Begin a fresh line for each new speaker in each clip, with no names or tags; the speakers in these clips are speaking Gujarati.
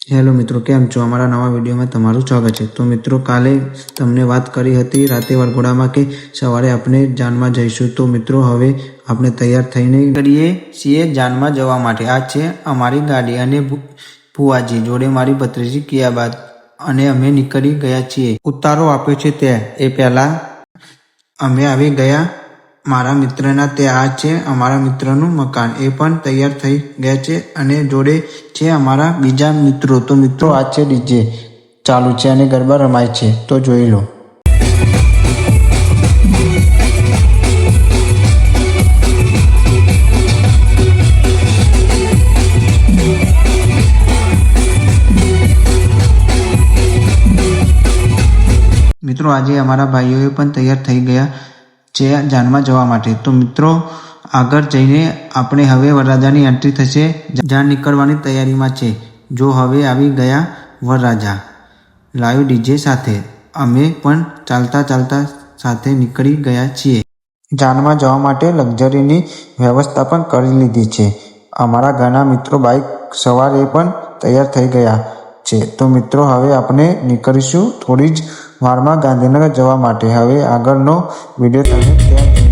હેલો મિત્રો, કેમ છો? અમારા નવા વિડીયોમાં તમારું સ્વાગત છે। તો મિત્રો, કાલે તમને વાત કરી હતી રાતે વરઘોડામાં કે સવારે આપણે જાનમાં જઈશું। તો મિત્રો, હવે આપણે તૈયાર થઈને કરીએ છીએ જાનમાં જવા માટે। આ છે અમારી ગાડી અને ફુવાજી જોડે મારી ભત્રીજી કિયાબાદ અને અમે નીકળી ગયા છીએ। ઉતારો આપ્યો છે ત્યાં એ પહેલા અમે આવી ગયા મારા મિત્રના ત્યાં। આ છે અમારા મિત્રનું મકાન, એ પણ તૈયાર થઈ ગયા છે અને જોડે છે અમારા બીજા મિત્રો। તો મિત્રો, આ છે ડીજે ચાલુ છે અને ગરબા રમાય છે, તો જોઈ લો। મિત્રો, આજે અમારા ભાઈઓએ પણ તૈયાર થઈ ગયા છે જાનમાં જવા માટે। તો મિત્રો, આગળ જઈને આપણે હવે વરરાજાની એન્ટ્રી થશે। જાન નીકળવાની તૈયારીમાં છે। જો હવે આવી ગયા વરરાજા લાઈવ ડીજે સાથે। અમે પણ ચાલતા ચાલતા સાથે નીકળી ગયા છીએ। જાનમાં જવા માટે લક્ઝરીની વ્યવસ્થા પણ કરી લીધી છે। અમારા ઘણા મિત્રો બાઇક સવારે પણ તૈયાર થઈ ગયા છે। તો મિત્રો, હવે આપણે નીકળીશું થોડી જ વારમાં ગાંધીનગર જવા માટે। હવે આગળનો વિડીયો તમે ત્યાં જઈને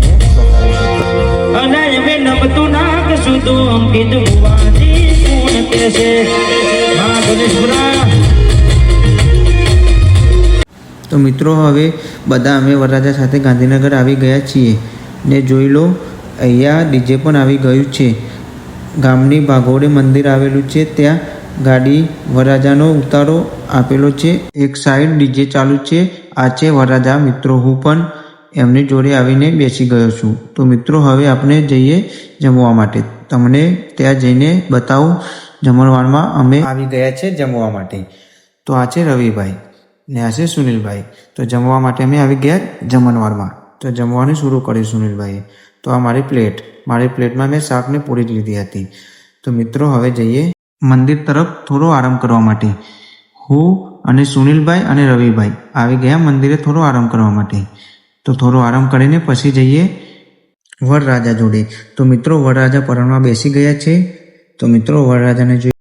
તો મિત્રો, હવે બધા અમે વરરાજા સાથે ગાંધીનગર આવી ગયા છીએ ને જોઈ લો, અહીંયા ડીજે પણ આવી ગયું છે। ગામની ભાગોળે મંદિર આવેલું છે, ત્યાં ગાડી વરરાજાનો ઉતારો આપેલો છે। એક સાઈડ ડીજે ચાલુ છે। આ છે વરરાજા મિત્રો, હું પણ એમની જોડે આવીને બેસી ગયો છું। તો મિત્રો, હવે આપણે જઈએ જમવા માટે। તમને ત્યાં જઈને બતાવું। જમણવારમાં અમે આવી ગયા છે જમવા માટે। તો આ છે રવિભાઈ ને આ છે સુનિલભાઈ। તો જમવા માટે અમે આવી ગયા જમણવારમાં। તો જમવાનું શરૂ કર્યું સુનિલભાઈએ। તો આ મારી પ્લેટમાં મેં શાકને પૂરી લીધી હતી। તો મિત્રો, હવે જઈએ મંદિર તરફ થોડો આરામ કરવા માટે। હું અને સુનિલભાઈ અને રવિભાઈ આવી ગયા મંદિરે થોડો આરામ કરવા માટે। તો થોડો આરામ કરીને પછી જઈએ વરરાજા જોડે। તો મિત્રો, વરરાજા પરણમાં બેસી ગયા છે। તો મિત્રો, વરરાજાને જોઈએ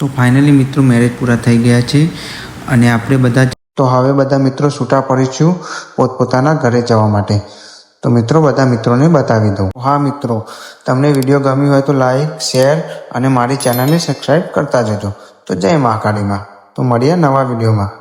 તો ફાઇનલી મિત્રો, મેરેજ પૂરા થઈ ગયા છે અને આપણે બધા તો હવે બધા મિત્રો છૂટા પડીશું પોતપોતાના ઘરે જવા માટે। તો મિત્રો, બધા મિત્રોને બતાવી દો। હા મિત્રો, તમને વિડીયો ગમ્યો હોય તો લાઈક, શેર અને મારી ચેનલને સબસ્ક્રાઈબ કરતા જજો। તો જય મહાકાળીમાં। તો મળીએ નવા વિડીયોમાં।